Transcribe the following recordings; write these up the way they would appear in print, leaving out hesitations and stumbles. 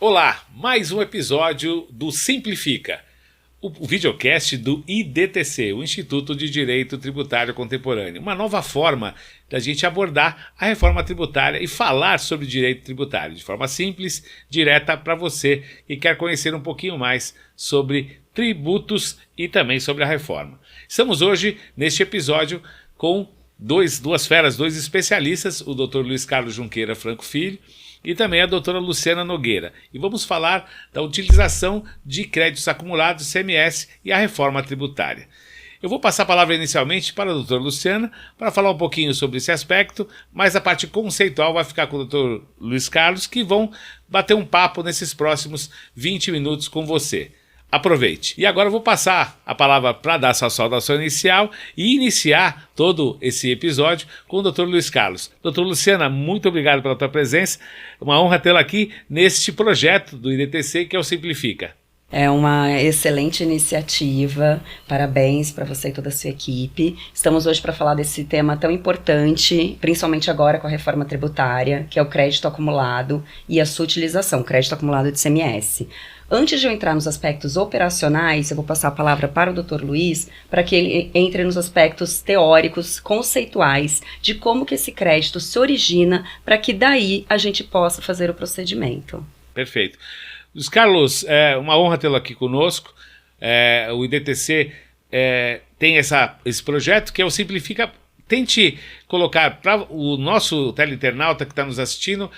Olá, mais um episódio do Simplifica, o videocast do IDTC, o Instituto de Direito Tributário Contemporâneo. Uma nova forma da gente abordar a reforma tributária e falar sobre direito tributário de forma simples, direta para você que quer conhecer um pouquinho mais sobre tributos e também sobre a reforma. Estamos hoje, neste episódio, com duas feras, dois especialistas, o Dr. Luiz Carlos Junqueira Franco Filho e também a doutora Luciana Nogueira. E vamos falar da utilização de créditos acumulados, CMS e a reforma tributária. Eu vou passar a palavra inicialmente para a doutora Luciana para falar um pouquinho sobre esse aspecto, mas a parte conceitual vai ficar com o doutor Luiz Carlos, que vão bater um papo nesses próximos 20 minutos com você. Aproveite. E agora eu vou passar a palavra para dar sua saudação inicial e iniciar todo esse episódio com o Dr. Luiz Carlos. Doutora Luciana, muito obrigado pela tua presença. Uma honra tê-la aqui neste projeto do IDTC que é o Simplifica. É uma excelente iniciativa, parabéns para você e toda a sua equipe. Estamos hoje para falar desse tema tão importante, principalmente agora com a reforma tributária, que é o crédito acumulado e a sua utilização, crédito acumulado de CMS. Antes de eu entrar nos aspectos operacionais, eu vou passar a palavra para o Dr. Luiz, para que ele entre nos aspectos teóricos, conceituais, de como que esse crédito se origina, para que daí a gente possa fazer o procedimento. Perfeito. Luiz Carlos, é uma honra tê-lo aqui conosco. O IDTC tem esse projeto que é o Simplifica. Tente colocar para o nosso teleinternauta que está nos assistindo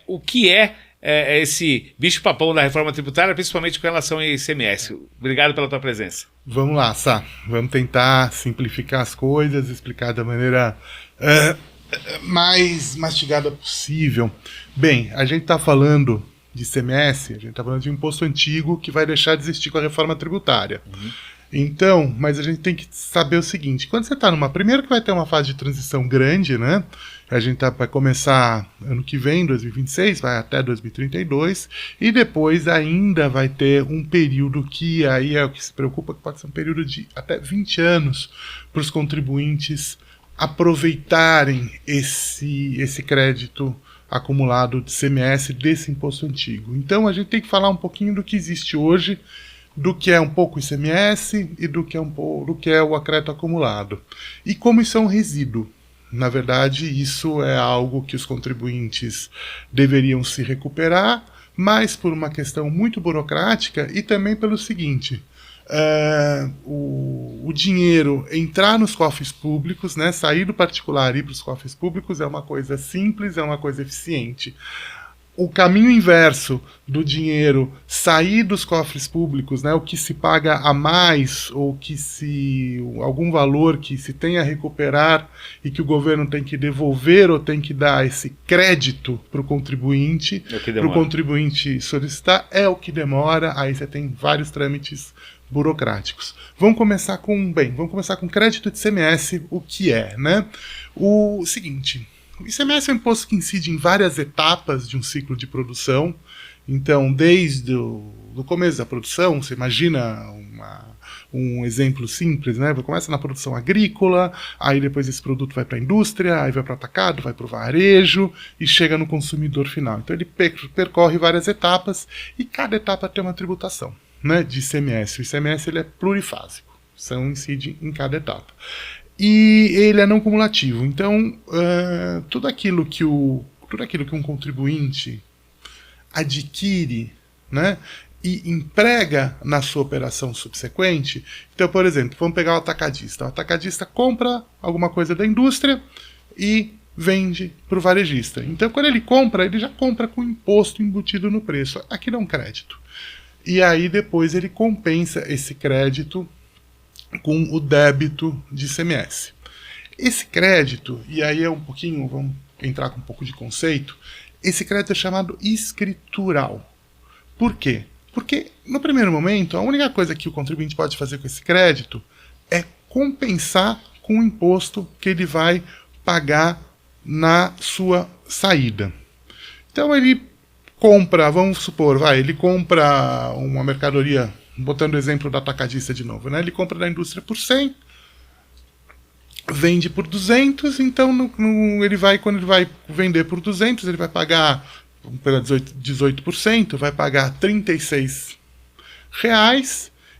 o que é esse bicho-papão da reforma tributária, principalmente com relação ao ICMS. Obrigado pela tua presença. Vamos lá, Sá. Vamos tentar simplificar as coisas, explicar da maneira mais mastigada possível. Bem, a gente está falando de ICMS, a gente está falando de um imposto antigo que vai deixar de existir com a reforma tributária. Então, mas a gente tem que saber o seguinte, quando você está primeiro que vai ter uma fase de transição grande, né? A gente vai começar ano que vem, 2026, vai até 2032, e depois ainda vai ter um período que aí é o que se preocupa, que pode ser um período de até 20 anos para os contribuintes aproveitarem esse crédito acumulado de CMS desse imposto antigo. Então a gente tem que falar um pouquinho do que existe hoje, do que é um pouco ICMS e do que é o crédito acumulado. E como isso é um resíduo. Na verdade, isso é algo que os contribuintes deveriam se recuperar, mas por uma questão muito burocrática e também pelo seguinte, o dinheiro entrar nos cofres públicos, né, sair do particular e ir para os cofres públicos é uma coisa simples, é uma coisa eficiente. O caminho inverso do dinheiro sair dos cofres públicos, né, o que se paga a mais ou algum valor que se tem a recuperar e que o governo tem que devolver ou tem que dar esse crédito para o contribuinte solicitar, é o que demora. Aí você tem vários trâmites burocráticos. Vamos começar com crédito de CMS, o que é, né? O seguinte, o ICMS é um imposto que incide em várias etapas de um ciclo de produção. Então, desde o começo da produção, você imagina um exemplo simples, né? Começa na produção agrícola, aí depois esse produto vai para a indústria, aí vai para o atacado, vai para o varejo e chega no consumidor final. Então ele percorre várias etapas e cada etapa tem uma tributação, né, de ICMS. O ICMS ele é plurifásico, incide em cada etapa. E ele é não cumulativo. Então, tudo aquilo que um contribuinte adquire, né, e emprega na sua operação subsequente. Então, por exemplo, vamos pegar o atacadista. O atacadista compra alguma coisa da indústria e vende para o varejista. Então, quando ele compra, ele já compra com imposto embutido no preço. Aquilo é um crédito. E aí, depois, ele compensa esse crédito com o débito de ICMS. Esse crédito, e aí vamos entrar com um pouco de conceito, esse crédito é chamado escritural. Por quê? Porque, no primeiro momento, a única coisa que o contribuinte pode fazer com esse crédito é compensar com o imposto que ele vai pagar na sua saída. Então, ele compra, vamos supor, ele compra uma mercadoria, botando o exemplo da atacadista de novo, né? Ele compra da indústria por 100, vende por 200, então quando ele vai vender por 200, ele vai pagar vamos pegar 18%, vai pagar R$36.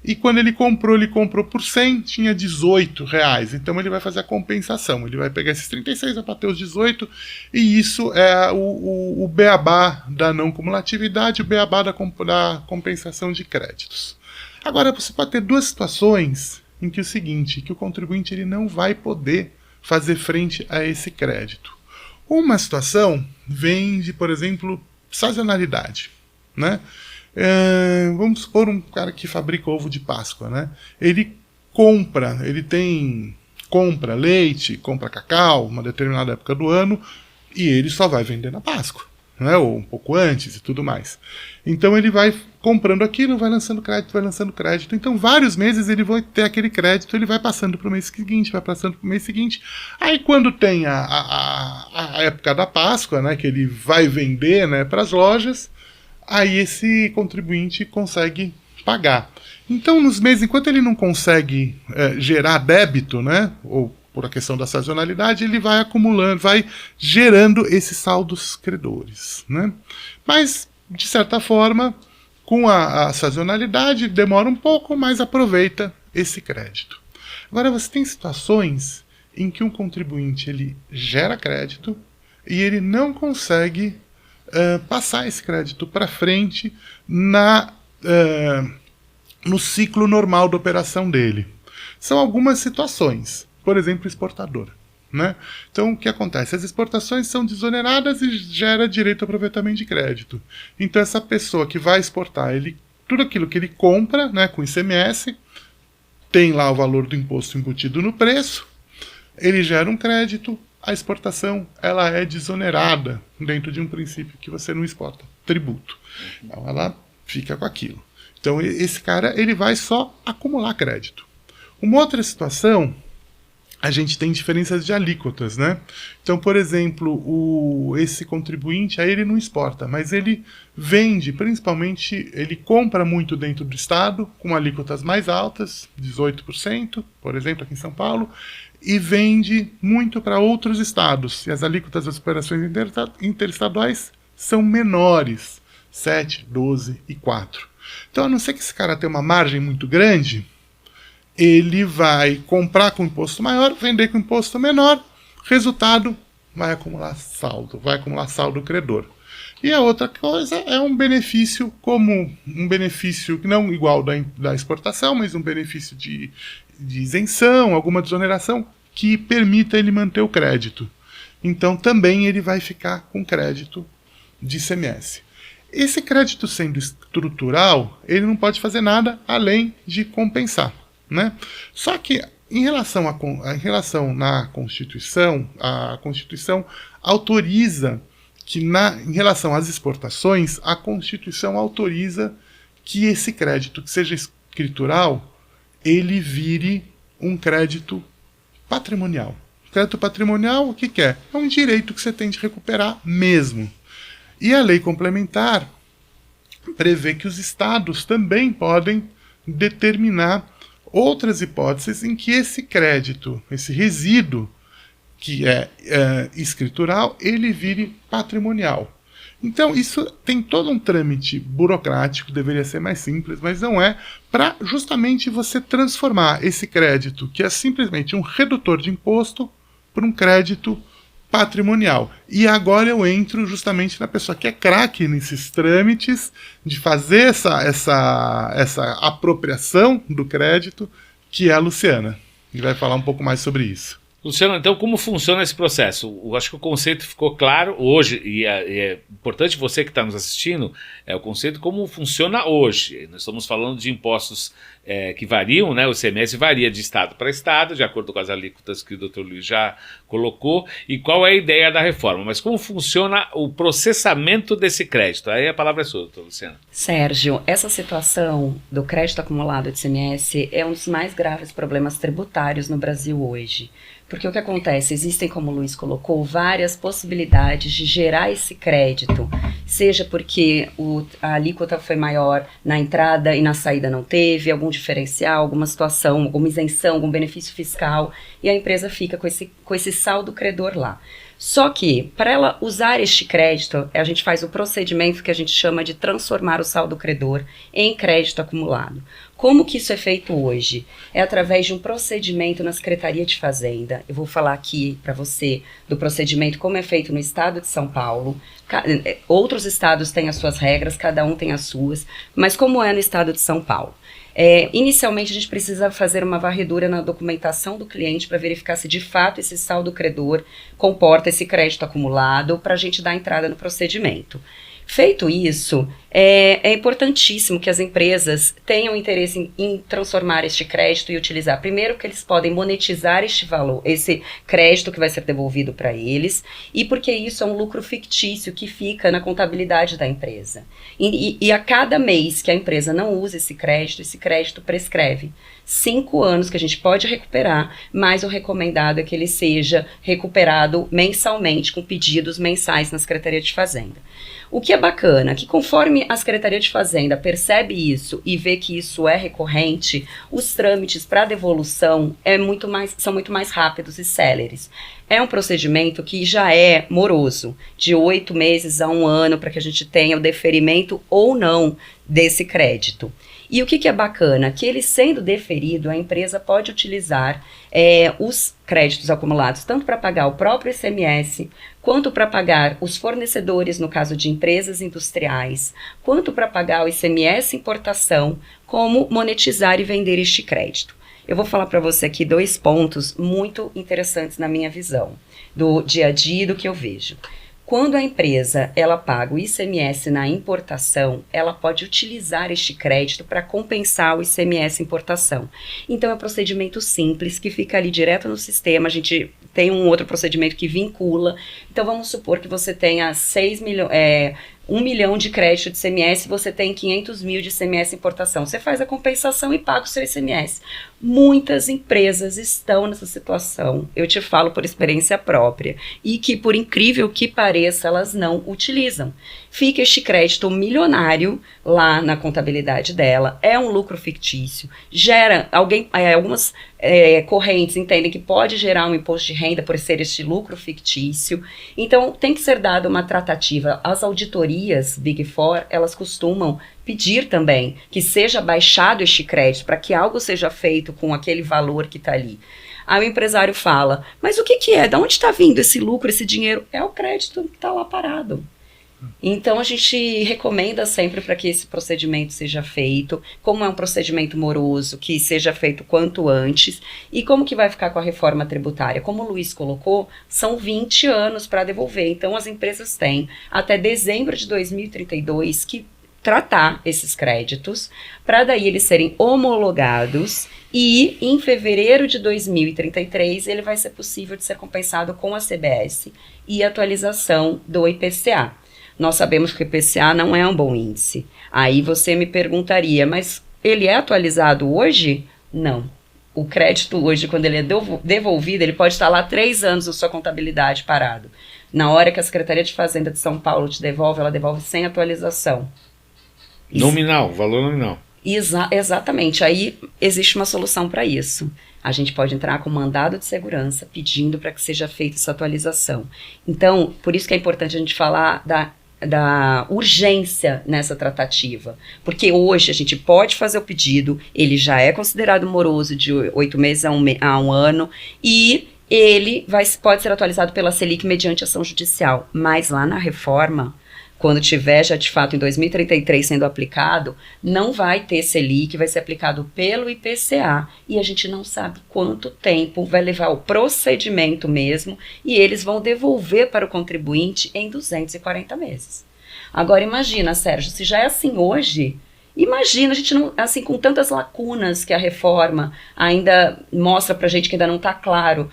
E quando ele comprou por 100, tinha R$18. Então ele vai fazer a compensação. Ele vai pegar esses 36, vai bater os 18, e isso é o beabá da não cumulatividade, o beabá da compensação de créditos. Agora, você pode ter duas situações em que que o contribuinte ele não vai poder fazer frente a esse crédito. Uma situação vem de, por exemplo, sazonalidade, né? Vamos supor um cara que fabrica ovo de Páscoa, né? Ele compra leite, compra cacau, uma determinada época do ano, e ele só vai vender na Páscoa, né? Ou um pouco antes e tudo mais. Então ele vai comprando aquilo, vai lançando crédito. Então vários meses ele vai ter aquele crédito, ele vai passando para o mês seguinte, Aí quando tem a época da Páscoa, né, que ele vai vender, né, para as lojas, aí esse contribuinte consegue pagar. Então, nos meses, enquanto ele não consegue gerar débito, né, ou por a questão da sazonalidade, ele vai acumulando, vai gerando esses saldos credores, né? Mas, de certa forma, com a sazonalidade, demora um pouco, mas aproveita esse crédito. Agora, você tem situações em que um contribuinte ele gera crédito e ele não consegue passar esse crédito para frente no ciclo normal da operação dele. São algumas situações, por exemplo, exportadora, né? Então, o que acontece? As exportações são desoneradas e gera direito ao aproveitamento de crédito. Então, essa pessoa que vai exportar, tudo aquilo que ele compra, né, com ICMS, tem lá o valor do imposto embutido no preço, ele gera um crédito, a exportação ela é desonerada dentro de um princípio que você não exporta tributo. Então ela fica com aquilo. Então esse cara ele vai só acumular crédito. Uma outra situação, a gente tem diferenças de alíquotas, né? Então, por exemplo, esse contribuinte aí ele não exporta, mas ele vende, principalmente, ele compra muito dentro do estado, com alíquotas mais altas, 18%, por exemplo, aqui em São Paulo, e vende muito para outros estados. E as alíquotas das operações interestaduais são menores, 7, 12 e 4. Então, a não ser que esse cara tenha uma margem muito grande, ele vai comprar com imposto maior, vender com imposto menor, resultado, vai acumular saldo credor. E a outra coisa é um benefício não igual da exportação, mas um benefício de isenção, alguma desoneração, que permita ele manter o crédito. Então também ele vai ficar com crédito de ICMS. Esse crédito sendo estrutural, ele não pode fazer nada além de compensar, né? Só que em relação na Constituição, a Constituição autoriza que em relação às exportações, a Constituição autoriza que esse crédito que seja escritural, ele vire um crédito patrimonial. Crédito patrimonial, o que é? É um direito que você tem de recuperar mesmo. E a lei complementar prevê que os estados também podem determinar outras hipóteses em que esse crédito, esse resíduo, que é escritural, ele vire patrimonial. Então, isso tem todo um trâmite burocrático, deveria ser mais simples, mas não é, para justamente você transformar esse crédito, que é simplesmente um redutor de imposto, para um crédito patrimonial. E agora eu entro justamente na pessoa que é craque nesses trâmites, de fazer essa apropriação do crédito, que é a Luciana. E vai falar um pouco mais sobre isso. Luciano, então como funciona esse processo? Eu acho que o conceito ficou claro hoje, e é importante você que está nos assistindo, o conceito como funciona hoje. Nós estamos falando de impostos que variam, né? O ICMS varia de estado para estado, de acordo com as alíquotas que o Dr. Luiz já colocou, e qual é a ideia da reforma. Mas como funciona o processamento desse crédito? Aí a palavra é sua, doutor Luciano. Sérgio, essa situação do crédito acumulado de ICMS é um dos mais graves problemas tributários no Brasil hoje. Porque o que acontece? Existem, como o Luiz colocou, várias possibilidades de gerar esse crédito, seja porque a alíquota foi maior na entrada e na saída não teve, algum diferencial, alguma situação, alguma isenção, algum benefício fiscal, e a empresa fica com esse saldo credor lá. Só que, para ela usar este crédito, a gente faz o procedimento que a gente chama de transformar o saldo credor em crédito acumulado. Como que isso é feito hoje? É através de um procedimento na Secretaria de Fazenda. Eu vou falar aqui para você do procedimento como é feito no estado de São Paulo. Outros estados têm as suas regras, cada um tem as suas, mas como é no estado de São Paulo? Inicialmente a gente precisa fazer uma varredura na documentação do cliente para verificar se de fato esse saldo credor comporta esse crédito acumulado para a gente dar entrada no procedimento. Feito isso, é importantíssimo que as empresas tenham interesse em transformar este crédito e utilizar. Primeiro, que eles podem monetizar este valor, esse crédito que vai ser devolvido para eles, e porque isso é um lucro fictício que fica na contabilidade da empresa. E a cada mês que a empresa não usa esse crédito prescreve. 5 anos que a gente pode recuperar, mas o recomendado é que ele seja recuperado mensalmente, com pedidos mensais na Secretaria de Fazenda. O que é bacana, que conforme a Secretaria de Fazenda percebe isso e vê que isso é recorrente, os trâmites para devolução são muito mais rápidos e céleres. É um procedimento que já é moroso, de 8 meses a 1 ano, para que a gente tenha o deferimento ou não desse crédito. E o que é bacana? Que ele sendo deferido, a empresa pode utilizar os créditos acumulados tanto para pagar o próprio ICMS, quanto para pagar os fornecedores, no caso de empresas industriais, quanto para pagar o ICMS importação, como monetizar e vender este crédito. Eu vou falar para você aqui 2 pontos muito interessantes na minha visão, do dia a dia e do que eu vejo. Quando a empresa ela paga o ICMS na importação, ela pode utilizar este crédito para compensar o ICMS importação. Então é um procedimento simples que fica ali direto no sistema. A gente tem um outro procedimento que vincula. Então vamos supor que você tenha 1 milhão de crédito de ICMS, você tem 500 mil de ICMS importação. Você faz a compensação e paga o seu ICMS. Muitas empresas estão nessa situação, eu te falo por experiência própria, e que, por incrível que pareça, elas não utilizam. Fica este crédito milionário lá na contabilidade dela, é um lucro fictício, gera, algumas correntes entendem que pode gerar um imposto de renda por ser este lucro fictício. Então tem que ser dada uma tratativa. As auditorias Big Four, elas costumam pedir também que seja baixado este crédito para que algo seja feito com aquele valor que está ali. Aí o empresário fala, mas o que é? De onde está vindo esse lucro, esse dinheiro? É o crédito que está lá parado. Então a gente recomenda sempre para que esse procedimento seja feito, como é um procedimento moroso, que seja feito quanto antes. E como que vai ficar com a reforma tributária? Como o Luiz colocou, são 20 anos para devolver. Então as empresas têm até dezembro de 2032 que tratar esses créditos, para daí eles serem homologados, e em fevereiro de 2033 ele vai ser possível de ser compensado com a CBS e atualização do IPCA. Nós sabemos que o IPCA não é um bom índice. Aí você me perguntaria, mas ele é atualizado hoje? Não. O crédito hoje, quando ele é devolvido, ele pode estar lá 3 anos na sua contabilidade parado. Na hora que a Secretaria de Fazenda de São Paulo te devolve, ela devolve sem atualização. Nominal, valor nominal. Exatamente, aí existe uma solução para isso. A gente pode entrar com mandado de segurança pedindo para que seja feita essa atualização. Então, por isso que é importante a gente falar da urgência nessa tratativa. Porque hoje a gente pode fazer o pedido, ele já é considerado moroso de 8 meses a um ano, e ele pode ser atualizado pela Selic mediante ação judicial. Mas lá na reforma, quando tiver já de fato em 2033 sendo aplicado, não vai ter Selic, vai ser aplicado pelo IPCA, e a gente não sabe quanto tempo vai levar o procedimento mesmo, e eles vão devolver para o contribuinte em 240 meses. Agora imagina, Sérgio, se já é assim hoje, imagina, a gente não, assim, com tantas lacunas que a reforma ainda mostra pra gente que ainda não está claro.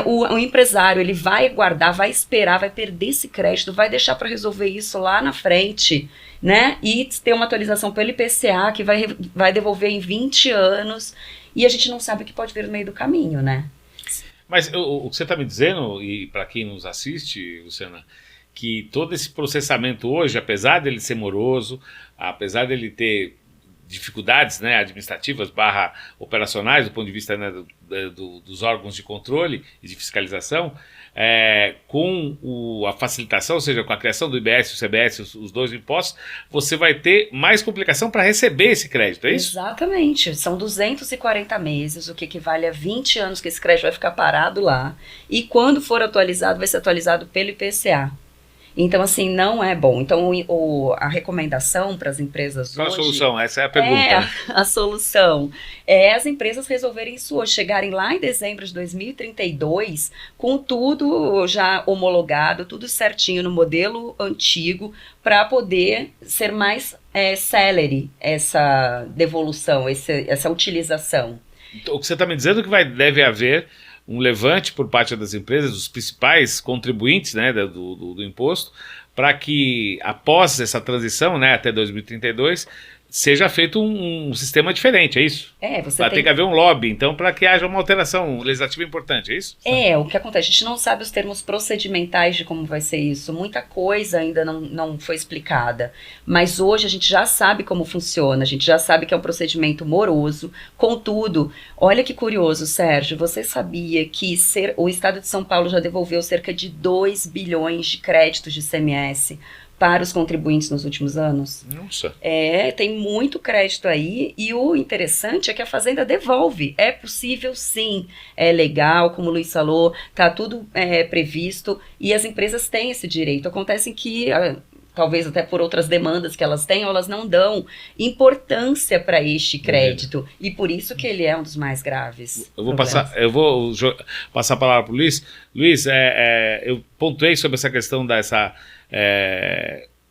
O empresário, ele vai guardar, vai esperar, vai perder esse crédito, vai deixar para resolver isso lá na frente, né? E ter uma atualização pelo IPCA que vai devolver em 20 anos, e a gente não sabe o que pode vir no meio do caminho, né? Mas o que você está me dizendo, e para quem nos assiste, Luciana, que todo esse processamento hoje, apesar dele ser moroso, apesar dele ter dificuldades, né, administrativas / operacionais do ponto de vista, né, dos órgãos de controle e de fiscalização, com a facilitação, ou seja, com a criação do IBS e o CBS, os dois impostos, você vai ter mais complicação para receber esse crédito, é isso? Exatamente, são 240 meses, o que equivale a 20 anos que esse crédito vai ficar parado lá, e quando for atualizado, vai ser atualizado pelo IPCA. Então, assim, não é bom. Então, a recomendação para as empresas Qual hoje... a solução? Essa é a pergunta. É, a solução é as empresas resolverem isso hoje, chegarem lá em dezembro de 2032 com tudo já homologado, tudo certinho no modelo antigo, para poder ser mais celere essa devolução, essa utilização. Então, o que você está me dizendo é que deve haver um levante por parte das empresas, dos principais contribuintes, né, do imposto, para que após essa transição, né, até 2032, seja feito um sistema diferente, é isso? Vai ter que haver um lobby, então, para que haja uma alteração legislativa importante, é isso? O que acontece, a gente não sabe os termos procedimentais de como vai ser isso, muita coisa ainda não foi explicada, mas hoje a gente já sabe como funciona, a gente já sabe que é um procedimento moroso, contudo, olha que curioso, Sérgio, você sabia que o Estado de São Paulo já devolveu cerca de 2 bilhões de créditos de ICMS para os contribuintes nos últimos anos? Nossa. Tem muito crédito aí, e o interessante é que a Fazenda devolve. É possível, sim, é legal, como o Luiz falou, está tudo previsto, e as empresas têm esse direito. Acontece que, talvez até por outras demandas que elas tenham, elas não dão importância para este crédito, e por isso que ele é um dos mais graves. Eu vou passar a palavra para o Luiz. Luiz, eu pontuei sobre essa questão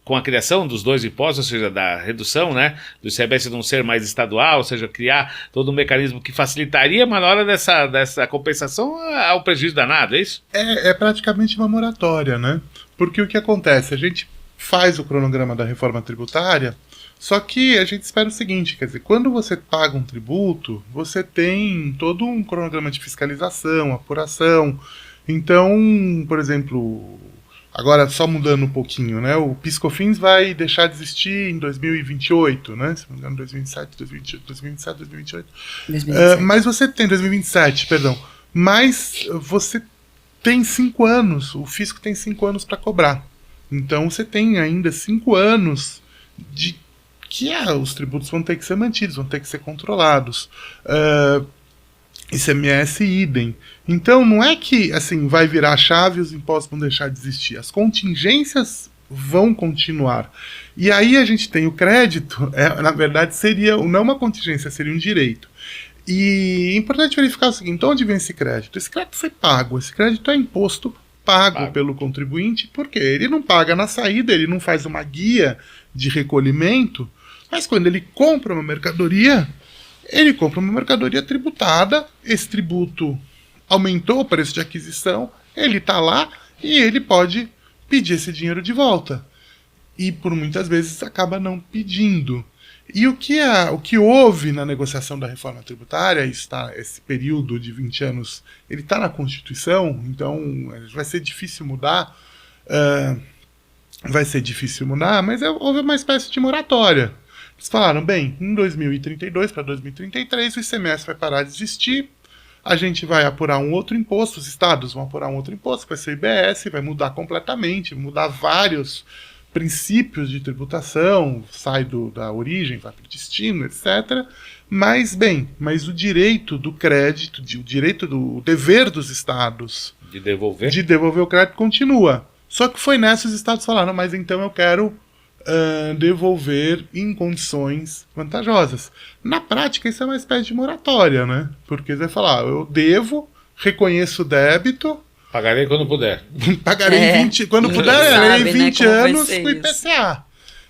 com a criação dos dois impostos, ou seja, da redução, né, do ICMS não ser mais estadual, ou seja, criar todo um mecanismo que facilitaria, mas na hora dessa compensação há um prejuízo danado, é isso? É praticamente uma moratória, né? Porque o que acontece? A gente faz o cronograma da reforma tributária, só que a gente espera o seguinte, quer dizer, quando você paga um tributo, você tem todo um cronograma de fiscalização, apuração. Então, por exemplo, agora só mudando um pouquinho, né, o PIS/COFINS vai deixar de existir em 2028, né, se não me engano, 2027, 2028. 2027. Mas você tem, 2027, perdão, mas você tem 5 anos, o fisco tem 5 anos para cobrar. Então você tem ainda 5 anos de que os tributos vão ter que ser mantidos, vão ter que ser controlados. ICMS idem. Então não é que assim vai virar a chave e os impostos vão deixar de existir. As contingências vão continuar. E aí a gente tem o crédito, na verdade seria não uma contingência, seria um direito. E é importante verificar o seguinte, onde vem esse crédito? Esse crédito foi pago, esse crédito é imposto pago pelo contribuinte, porque ele não paga na saída, ele não faz uma guia de recolhimento, mas quando ele compra uma mercadoria, ele compra uma mercadoria tributada, esse tributo aumentou o preço de aquisição, ele está lá e ele pode pedir esse dinheiro de volta. E por muitas vezes acaba não pedindo. E o que houve na negociação da reforma tributária, esse período de 20 anos, ele está na Constituição, então vai ser difícil mudar, mas houve uma espécie de moratória. Eles falaram, bem, em 2032 para 2033 o ICMS vai parar de existir, a gente vai apurar um outro imposto, os estados vão apurar um outro imposto, vai ser o IBS, vai mudar completamente, mudar vários princípios de tributação, sai da origem, vai para o destino, etc. Mas o direito do crédito, o dever dos estados de devolver o crédito continua. Só que foi nessa os estados falaram, mas então eu quero devolver em condições vantajosas. Na prática, isso é uma espécie de moratória, né? Porque você vai falar, eu devo, reconheço o débito, pagarei quando puder. Pagarei quando puder, em 20 anos com IPCA.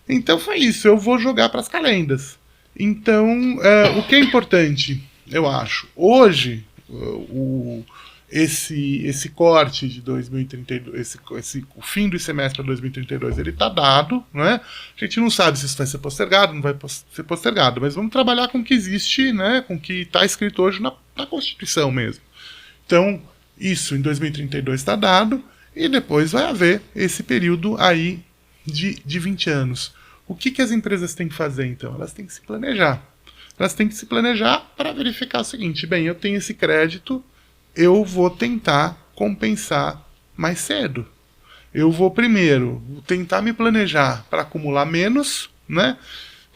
Então foi isso, eu vou jogar para as calendas. Então, o que é importante, eu acho, hoje, esse corte de 2032, o fim do ICMS para 2032, ele está dado, né? A gente não sabe se isso vai ser postergado, não vai ser postergado, mas vamos trabalhar com o que existe, né? Com o que está escrito hoje na Constituição mesmo. Então, isso em 2032 está dado, e depois vai haver esse período aí de 20 anos. O que as empresas têm que fazer, então? Elas têm que se planejar. Elas têm que se planejar para verificar o seguinte, bem, eu tenho esse crédito, eu vou tentar compensar mais cedo. Eu vou primeiro tentar me planejar para acumular menos, né?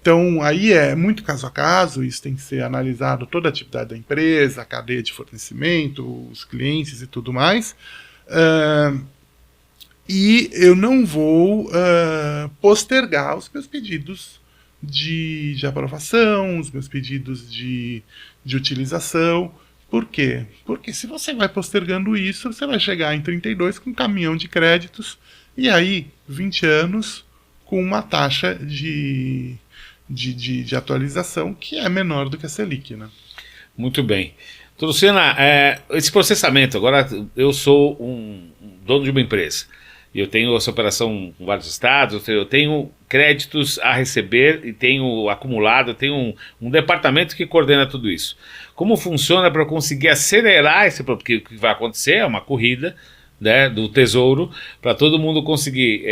Então, aí é muito caso a caso, isso tem que ser analisado toda a atividade da empresa, a cadeia de fornecimento, os clientes e tudo mais. E eu não vou postergar os meus pedidos de aprovação, os meus pedidos de utilização. Por quê? Porque se você vai postergando isso, você vai chegar em 32 com um caminhão de créditos, e aí 20 anos com uma taxa de atualização que é menor do que a Selic, né? Muito bem. Luciana, esse processamento, agora eu sou um dono de uma empresa, e eu tenho essa operação com vários estados, eu tenho créditos a receber e tenho acumulado, eu tenho um departamento que coordena tudo isso. Como funciona para eu conseguir acelerar esse, porque o que vai acontecer é uma corrida, né, do Tesouro, para todo mundo conseguir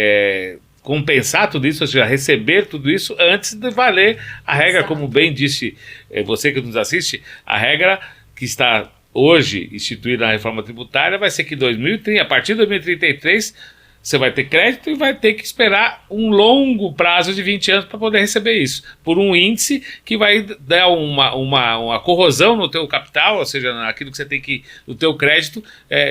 compensar tudo isso, ou seja, receber tudo isso antes de valer a regra. Exato. Como bem disse você que nos assiste, a regra que está hoje instituída na reforma tributária vai ser que a partir de 2033 você vai ter crédito e vai ter que esperar um longo prazo de 20 anos para poder receber isso, por um índice que vai dar uma corrosão no teu capital, ou seja, naquilo que você tem que, no teu crédito,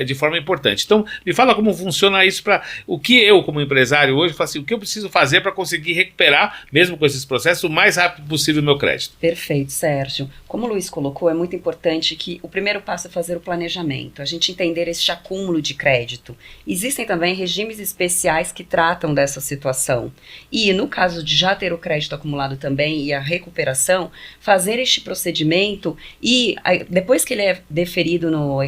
de forma importante. Então, me fala como funciona isso, para o que eu, como empresário hoje, faço assim, o que eu preciso fazer para conseguir recuperar, mesmo com esses processos, o mais rápido possível o meu crédito. Perfeito, Sérgio. Como o Luiz colocou, é muito importante que o primeiro passo é fazer o planejamento, a gente entender este acúmulo de crédito. Existem também regimes especiais que tratam dessa situação. E no caso de já ter o crédito acumulado também e a recuperação, fazer este procedimento e depois que ele é deferido no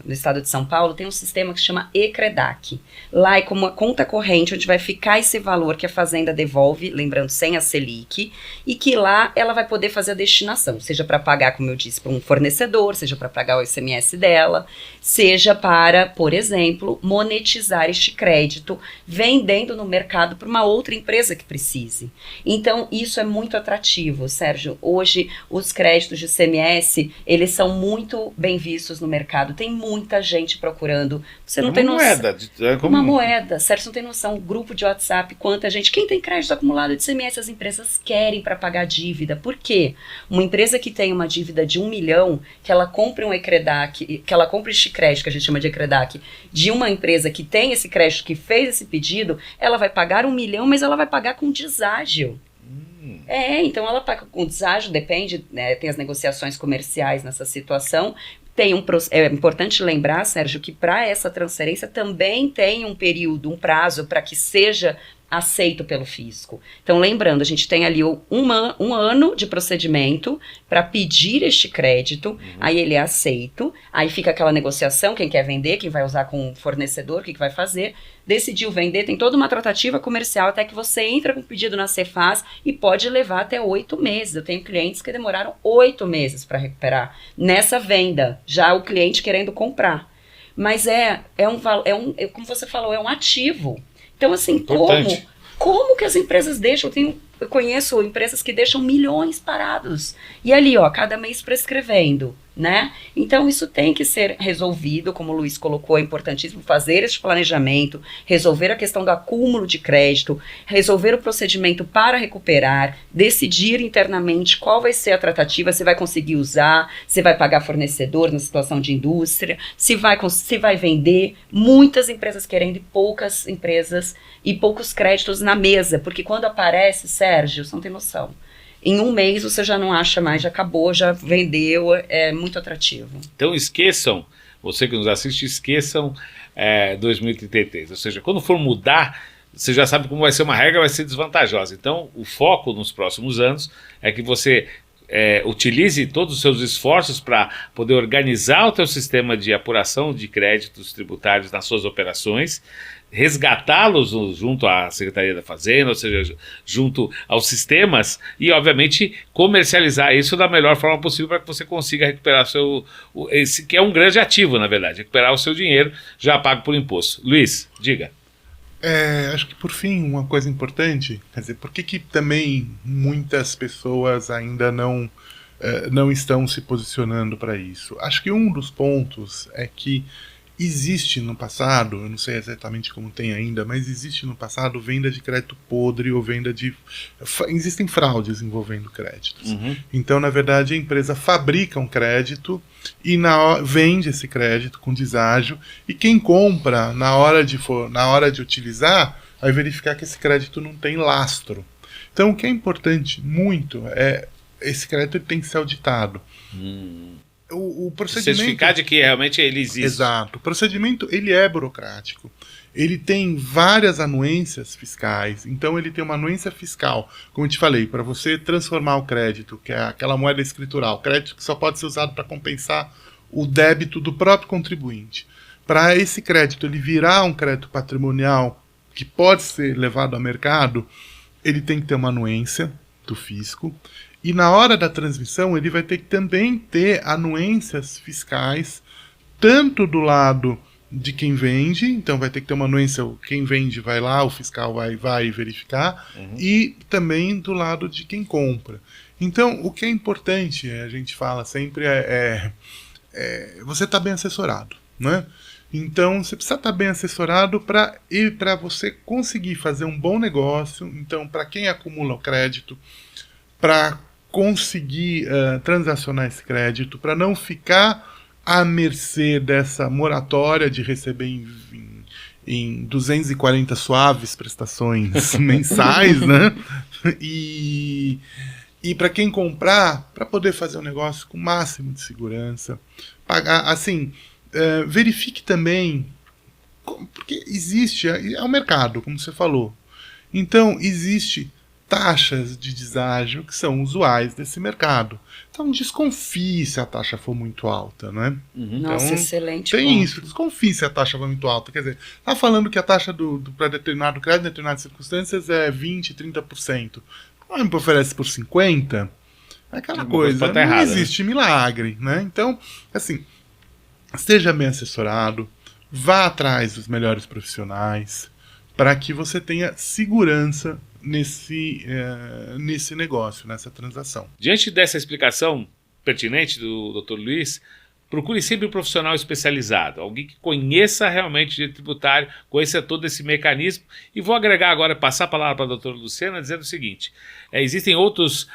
estado de São Paulo, tem um sistema que se chama ECREDAC. Lá é como uma conta corrente onde vai ficar esse valor que a Fazenda devolve, lembrando, sem a Selic, e que lá ela vai poder fazer a destinação, seja para pagar, como eu disse, para um fornecedor, seja para pagar o ICMS dela, seja para, por exemplo, monetizar este crédito, vendendo no mercado para uma outra empresa que precise. Então, isso é muito atrativo, Sérgio. Hoje, os créditos de ICMS, eles são muito bem vistos no mercado. Tem muita gente procurando. Você não tem noção. Uma moeda. Sérgio, você não tem noção. Um grupo de WhatsApp, quanta gente. Quem tem crédito acumulado de ICMS, as empresas querem para pagar dívida. Por quê? Uma empresa que tem uma dívida de 1 milhão, que ela compre um ECREDAC, que ela compre este crédito, que a gente chama de ECREDAC, de uma empresa que tem esse crédito, que fez esse pedido, ela vai pagar 1 milhão, mas ela vai pagar com deságio. Então ela paga com deságio, depende, né, tem as negociações comerciais nessa situação. É importante lembrar, Sérgio, que para essa transferência também tem um período, um prazo para que seja aceito pelo fisco. Então, lembrando, a gente tem ali um ano de procedimento para pedir este crédito, aí ele é aceito, aí fica aquela negociação, quem quer vender, quem vai usar com o fornecedor, o que vai fazer, decidiu vender, tem toda uma tratativa comercial até que você entra com o pedido na Cefaz e pode levar até 8 meses. Eu tenho clientes que demoraram 8 meses para recuperar nessa venda, já o cliente querendo comprar. Mas como você falou, é um ativo. Então, assim, como que as empresas deixam? Eu conheço empresas que deixam milhões parados. E ali, cada mês prescrevendo, né? Então, isso tem que ser resolvido, como o Luiz colocou, é importantíssimo fazer esse planejamento, resolver a questão do acúmulo de crédito, resolver o procedimento para recuperar, decidir internamente qual vai ser a tratativa, se vai conseguir usar, se vai pagar fornecedor na situação de indústria, se vai vender. Muitas empresas querendo e poucas empresas e poucos créditos na mesa, porque quando aparece, Sérgio, você não tem noção. Em 1 mês você já não acha mais, já acabou, já vendeu, é muito atrativo. Então esqueçam, você que nos assiste, esqueçam 2033. Ou seja, quando for mudar, você já sabe como vai ser uma regra, vai ser desvantajosa. Então o foco nos próximos anos é que você utilize todos os seus esforços para poder organizar o teu sistema de apuração de créditos tributários nas suas operações, resgatá-los junto à Secretaria da Fazenda, ou seja, junto aos sistemas, e obviamente comercializar isso da melhor forma possível para que você consiga recuperar esse que é um grande ativo, na verdade, recuperar o seu dinheiro já pago por imposto. Luiz, diga. Acho que por fim, uma coisa importante, quer dizer, por que também muitas pessoas ainda não estão se posicionando para isso? Acho que um dos pontos é que existe no passado, eu não sei exatamente como tem ainda, mas existe no passado venda de crédito podre ou venda de... Existem fraudes envolvendo créditos. Então, na verdade, a empresa fabrica um crédito e vende esse crédito com deságio, e quem compra, na hora de utilizar, vai verificar que esse crédito não tem lastro. Então, o que é importante muito é esse crédito tem que ser auditado. O procedimento... Certificar de que realmente ele existe. Exato. O procedimento, ele é burocrático. Ele tem várias anuências fiscais. Então, ele tem uma anuência fiscal, como eu te falei, para você transformar o crédito, que é aquela moeda escritural, crédito que só pode ser usado para compensar o débito do próprio contribuinte. Para esse crédito ele virar um crédito patrimonial que pode ser levado ao mercado, ele tem que ter uma anuência do fisco. E na hora da transmissão, ele vai ter que também ter anuências fiscais, tanto do lado de quem vende, então vai ter que ter uma anuência, quem vende vai lá, o fiscal vai verificar, e também do lado de quem compra. Então, o que é importante, a gente fala sempre, você estar bem assessorado, né? Então, você precisa estar bem assessorado para você conseguir fazer um bom negócio. Então, para quem acumula o crédito, para conseguir transacionar esse crédito, para não ficar à mercê dessa moratória de receber em 240 suaves prestações mensais, né? E para quem comprar, para poder fazer um negócio com o máximo de segurança, pagar, assim, verifique também, porque existe, é um mercado, como você falou. Então, existe taxas de deságio que são usuais desse mercado. Então, desconfie se a taxa for muito alta, né? Nossa, então, excelente tem ponto. isso, desconfie se a taxa for muito alta. Quer dizer, está falando que a taxa para determinado crédito, em determinadas circunstâncias, é 20%, 30%. Quando me oferece por 50%, é aquela coisa, não errada, existe milagre, né? Então, assim, esteja bem assessorado, vá atrás dos melhores profissionais, para que você tenha segurança nesse negócio, nessa transação. Diante dessa explicação pertinente do Dr. Luiz, procure sempre um profissional especializado, alguém que conheça realmente direito tributário, conheça todo esse mecanismo. E vou agregar agora, passar a palavra para a doutora Luciana, dizendo o seguinte: existem outras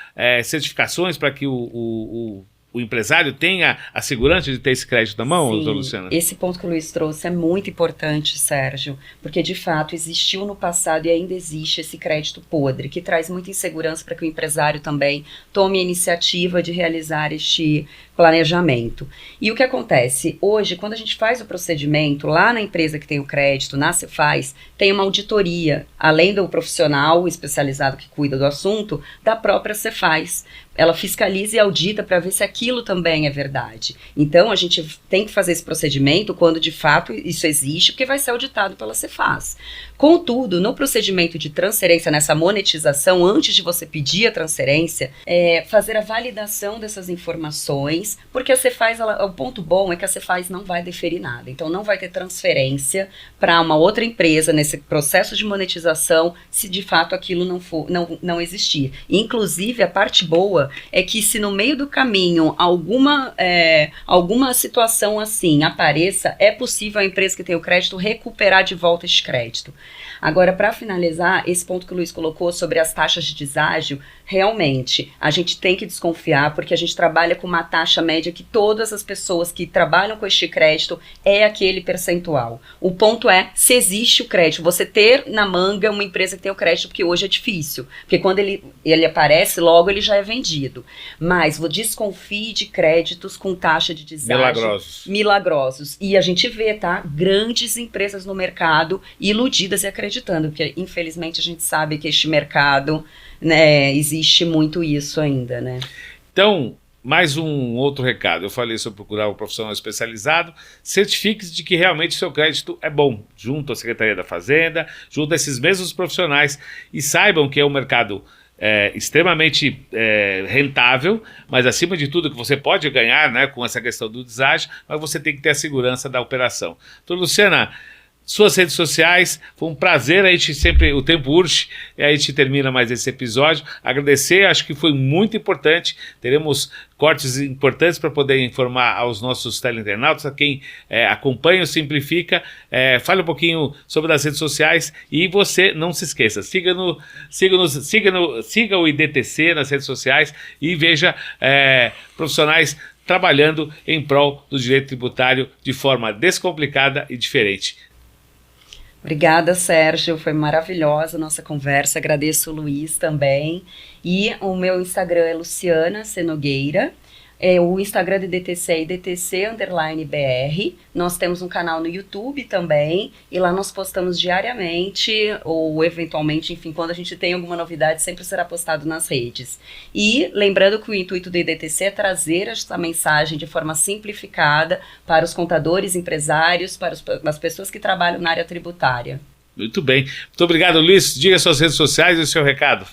certificações para que o empresário tenha a segurança de ter esse crédito na mão, doutora Luciana? Esse ponto que o Luiz trouxe é muito importante, Sérgio, porque de fato existiu no passado e ainda existe esse crédito podre, que traz muita insegurança para que o empresário também tome a iniciativa de realizar este planejamento. E o que acontece? Hoje, quando a gente faz o procedimento lá na empresa que tem o crédito, na Cefaz, tem uma auditoria, além do profissional especializado que cuida do assunto, da própria Cefaz. Ela fiscaliza e audita para ver se aquilo também é verdade. Então, a gente tem que fazer esse procedimento quando de fato isso existe, porque vai ser auditado pela Cefaz. Contudo, no procedimento de transferência, nessa monetização, antes de você pedir a transferência, fazer a validação dessas informações, porque a Cefaz, o ponto bom é que a Cefaz não vai deferir nada. Então, não vai ter transferência para uma outra empresa nesse processo de monetização, se de fato aquilo não existir. Inclusive, a parte boa é que se no meio do caminho alguma situação assim apareça, é possível a empresa que tem o crédito recuperar de volta esse crédito. Agora, para finalizar, esse ponto que o Luiz colocou sobre as taxas de deságio, realmente, a gente tem que desconfiar, porque a gente trabalha com uma taxa média que todas as pessoas que trabalham com este crédito é aquele percentual. O ponto é, se existe o crédito, você ter na manga uma empresa que tem o crédito, porque hoje é difícil, porque quando ele aparece, logo ele já é vendido. Mas desconfie de créditos com taxa de deságio milagrosos. E a gente vê, tá? Grandes empresas no mercado iludidas e acreditando, porque infelizmente a gente sabe que este mercado, né, existe muito isso ainda, né? Então, mais um outro recado. Eu falei sobre procurar um profissional especializado. Certifique-se de que realmente o seu crédito é bom, junto à Secretaria da Fazenda, junto a esses mesmos profissionais, e saibam que é um mercado extremamente rentável, mas acima de tudo que você pode ganhar, né, com essa questão do deságio, mas você tem que ter a segurança da operação. Então, Luciana, suas redes sociais. Foi um prazer, a gente sempre, o tempo urge, e a gente termina mais esse episódio. Agradecer, acho que foi muito importante. Teremos cortes importantes para poder informar aos nossos teleinternautas, a quem acompanha o Simplifica. Fale um pouquinho sobre as redes sociais e você não se esqueça, siga o IDTC nas redes sociais e veja profissionais trabalhando em prol do direito tributário de forma descomplicada e diferente. Obrigada, Sérgio, foi maravilhosa a nossa conversa, agradeço o Luiz também, e o meu Instagram é Luciana C. Nogueira, o Instagram do IDTC é IDTC_BR, nós temos um canal no YouTube também, e lá nós postamos diariamente, ou eventualmente, enfim, quando a gente tem alguma novidade, sempre será postado nas redes. E lembrando que o intuito do IDTC é trazer essa mensagem de forma simplificada para os contadores, empresários, para as pessoas que trabalham na área tributária. Muito bem. Muito obrigado, Luiz. Diga suas redes sociais e o seu recado.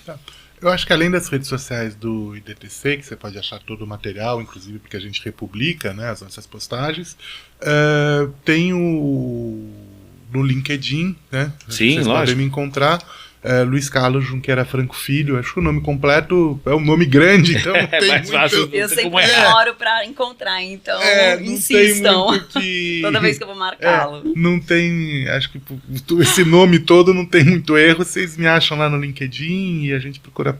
Eu acho que além das redes sociais do IDTC, que você pode achar todo o material, inclusive porque a gente republica, né, as nossas postagens, tem no LinkedIn, né? Sim, vocês lógico. podem me encontrar. Luiz Carlos Junqueira Franco Filho, acho que o nome completo é um nome grande, então não tem mais fácil. muito... Eu sempre demoro para encontrar, então insistam. Toda vez que eu vou marcá-lo. Não tem, acho que esse nome todo não tem muito erro, vocês me acham lá no LinkedIn e a gente procura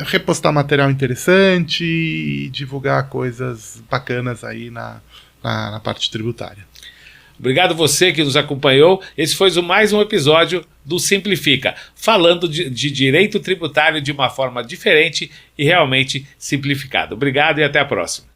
repostar material interessante e divulgar coisas bacanas aí na parte tributária. Obrigado você que nos acompanhou. Esse foi mais um episódio do Simplifica, falando de direito tributário de uma forma diferente e realmente simplificada. Obrigado e até a próxima.